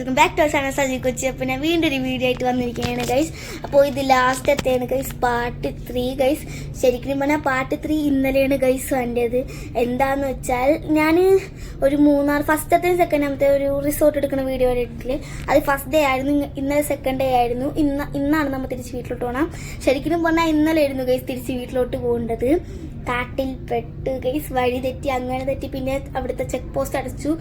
Welcome back to channel Saji Kochi. അപ്പോൾ ഞാൻ വീണ്ടും ഒരു വീഡിയോ ആയിട്ട് വന്നിരിക്കുകയാണ് ഗൈസ്. അപ്പോൾ ഇത് ലാസ്റ്റത്തെയാണ് ഗൈസ്, പാർട്ട് 3 ഗൈസ്. ശരിക്കും പറഞ്ഞാൽ പാർട്ട് 3 ഇന്നലെയാണ് ഗൈസ് വന്നത്. എന്താന്ന് വെച്ചാൽ ഞാൻ ഒരു ഫസ്റ്റത്തെ സെക്കൻഡാമത്തെ ഒരു റിസോർട്ട് എടുക്കുന്ന വീഡിയോ ഇട്ടില്ല. അത് ഫസ്റ്റ് ഡേ ആയിരുന്നു, ഇന്നലെ സെക്കൻഡ് ഡേ ആയിരുന്നു. ഇന്നാണ് നമ്മൾ തിരിച്ച് വീട്ടിലോട്ട് പോകണം. ശരിക്കും പറഞ്ഞാൽ ഇന്നലെ ആയിരുന്നു ഗൈസ് തിരിച്ച് വീട്ടിലോട്ട് പോകേണ്ടത്. കാട്ടിൽ പെട്ട് ഗൈസ്, വഴി തെറ്റി, അങ്ങനെ തെറ്റി. പിന്നെ അവിടുത്തെ ചെക്ക് പോസ്റ്റ് അടച്ചു.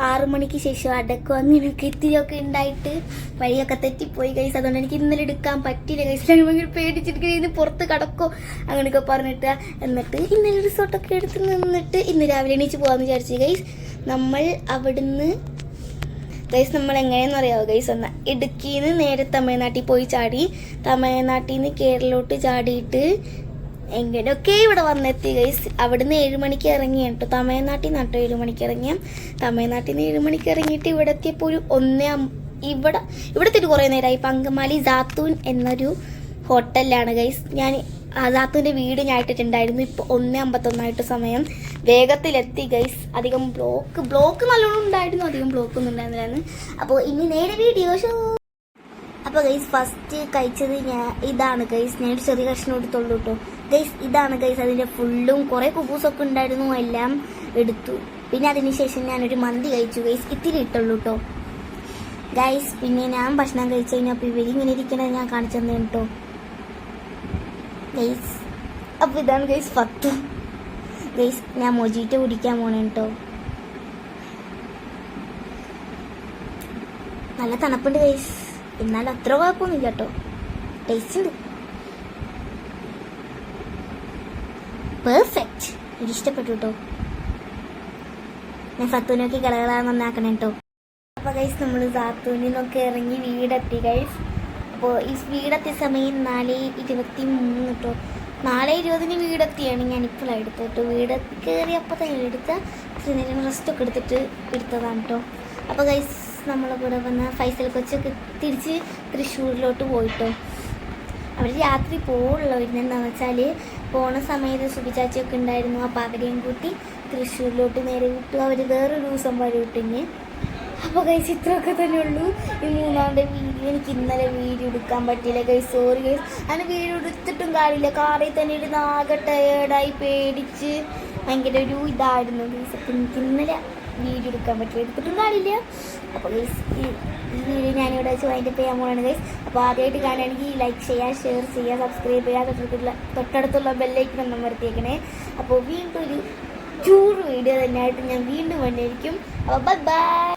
6 മണിക്ക് ശേഷം അടക്കം അങ്ങനെയൊക്കെ ഇത്തിരിയൊക്കെ ഉണ്ടായിട്ട് വഴിയൊക്കെ തെറ്റിപ്പോയി ഗൈസ്. അതുകൊണ്ട് എനിക്ക് ഇന്നലെ എടുക്കാൻ പറ്റിയില്ല ഗൈസ്. ഞാൻ ഭയങ്കര പേടിച്ചിട്ട് ഇന്ന് പുറത്ത് കിടക്കോ അങ്ങനെയൊക്കെ പറഞ്ഞിട്ട്, എന്നിട്ട് ഇന്നലെ റിസോർട്ടൊക്കെ എടുത്ത് നിന്നിട്ട് ഇന്ന് രാവിലെ എണീച്ച് പോകാമെന്ന് വിചാരിച്ചു ഗൈസ്. നമ്മൾ അവിടുന്ന് ഗൈസ് നമ്മൾ എങ്ങനെയെന്ന് അറിയാമോ ഗൈസ്? എന്നാൽ ഇടുക്കിയിൽ നിന്ന് നേരെ തമിഴ്നാട്ടിൽ പോയി ചാടി, തമിഴ്നാട്ടിൽ നിന്ന് കേരളോട്ട് ചാടിയിട്ട് എങ്ങനെയൊക്കെ ഇവിടെ വന്നെത്തി ഗൈസ്. അവിടുന്ന് 7 മണിക്ക് ഇറങ്ങി കേട്ടോ. തമിഴ്നാട്ടിൽ നിന്ന് 7 മണിക്ക് ഇറങ്ങിയ, തമിഴ്നാട്ടിൽ നിന്ന് 7 മണിക്ക് ഇറങ്ങിയിട്ട് ഇവിടെ എത്തിയപ്പോൾ ഒരു ഇവിടെ എത്തിയിട്ട് കുറേ നേരമായി. പങ്കമാലി ജാത്തൂൻ എന്നൊരു ഹോട്ടലിലാണ് ഗൈസ്. ഞാൻ ജാത്തൂൻ്റെ വീട് ഞാൻ ഇട്ടിട്ടുണ്ടായിരുന്നു. ഇപ്പോൾ 1:51 സമയം. വേഗത്തിലെത്തി ഗൈസ്. അധികം ബ്ലോക്ക് നല്ലോണം ഉണ്ടായിരുന്നു, അധികം ബ്ലോക്കൊന്നും ഉണ്ടായിരുന്നില്ലായിരുന്നു. അപ്പോൾ ഇനി നേരെ വീഡിയോ ഷോ. അപ്പോൾ ഗൈസ് ഫസ്റ്റ് കഴിച്ചത് ഇതാണ് ഗൈസ്. ഞാനൊരു ചെറിയ കഷ്ണം എടുത്തുള്ളൂ കേട്ടോ ഗൈസ്. ഇതാണ് ഗൈസ് അതിൻ്റെ ഫുള്ളും. കുറേ കുബൂസൊക്കെ ഉണ്ടായിരുന്നു, എല്ലാം എടുത്തു. പിന്നെ അതിന് ശേഷം ഞാനൊരു മന്തി കഴിച്ചു ഗൈസ്. ഇത്തിരി ഇട്ടുള്ളൂ കേട്ടോ ഗൈസ്. പിന്നെ ഞാൻ ഭക്ഷണം കഴിച്ചു കഴിഞ്ഞപ്പോൾ ഇവരിങ്ങനെ ഇരിക്കണത് ഞാൻ കാണിച്ചു തന്നെ കേട്ടോ ഗൈസ്. അപ്പോൾ ഇതാണ് ഗൈസ് 10 ഗൈസ്. ഞാൻ മൊജിറ്റോ കുടിക്കാൻ പോണേ കേട്ടോ. നല്ല തണുപ്പുണ്ട് ഗൈസ്, എന്നാലും അത്ര കുഴപ്പമൊന്നുമില്ല കേട്ടോ. ടേസ്റ്റ് ഉണ്ട്, പെർഫെക്റ്റ്. എനിക്ക് ഇഷ്ടപ്പെട്ടു കേട്ടോ. ഞാൻ സത്തൂനൊക്കെ കളകളാന്ന് നന്നാക്കണേ കേട്ടോ. അപ്പോൾ ഗൈസ് നമ്മൾ സാത്തൂനിൽ നിന്നൊക്കെ ഇറങ്ങി വീടെത്തി ഗൈസ്. അപ്പോൾ ഈ വീടെത്തിയ സമയം 4:23 കേട്ടോ. 4:20 വീടെത്തിയാണ് ഞാനിപ്പോൾ എടുത്തത് കേട്ടോ. വീട് കയറിയപ്പോൾ തന്നെ എടുത്ത നേരം റെസ്റ്റൊക്കെ എടുത്തിട്ട് എടുത്തതാണ് കേട്ടോ. അപ്പോൾ ഗൈസ് നമ്മളെ കൂടെ വന്ന ഫൈസൽ കൊച്ചൊക്കെ തിരിച്ച് തൃശ്ശൂരിലോട്ട് പോയിട്ടോ. അവർ രാത്രി പോകുള്ളൂ. എന്താണെന്ന് വെച്ചാൽ പോണ സമയത്ത് സുബിചാച്ചിയൊക്കെ ഉണ്ടായിരുന്നു. അപ്പോൾ അവരെയും കൂട്ടി തൃശ്ശൂരിലോട്ട് നേരെ വിട്ടു. അവർ വേറൊരു ദിവസം വരെ വിട്ടിഞ്ഞ്. അപ്പോൾ ഗൈസ് ഇത്രയൊക്കെ തന്നെ ഉള്ളൂ. ഈ 3ാമത്തെ വീഡിയോ. എനിക്ക് ഇന്നലെ വീഡിയോ എടുക്കാൻ പറ്റിയില്ല ഗൈസ്, സോറി ഗൈസ്. അങ്ങനെ വീഡിയോ എടുത്തിട്ടും കാര്യമില്ല, കാറിൽ തന്നെ ഇരുന്ന് ആകെ ടയേർഡായി പേടിച്ച് ഭയങ്കര ഒരു ഇതായിരുന്നു ഗൈസ്. അപ്പം എനിക്ക് ഇന്നലെ വീഡിയോ എടുക്കാൻ പറ്റില്ല, എടുത്തിട്ടും കാര്യമില്ല. അപ്പോൾ ഗൈസ് ഈ വീഡിയോ ഞാനിവിടെ വെച്ച് അതിൻ്റെ ചെയ്യാൻ പോകണം ഗൈസ്. അപ്പോൾ ആദ്യമായിട്ട് കാണുകയാണെങ്കിൽ ലൈക്ക് ചെയ്യുക, ഷെയർ ചെയ്യുക, സബ്സ്ക്രൈബ് ചെയ്യുക, തൊട്ടടുത്തുള്ള ബെല്ലൈക്കൺ ഒന്ന് അമർത്തിയേക്കണേ. അപ്പോൾ വീണ്ടും ഒരു ചൂട് വീഡിയോ തന്നെയായിട്ട് ഞാൻ വീണ്ടും വന്നിരിക്കും. അപ്പോൾ ബൈ.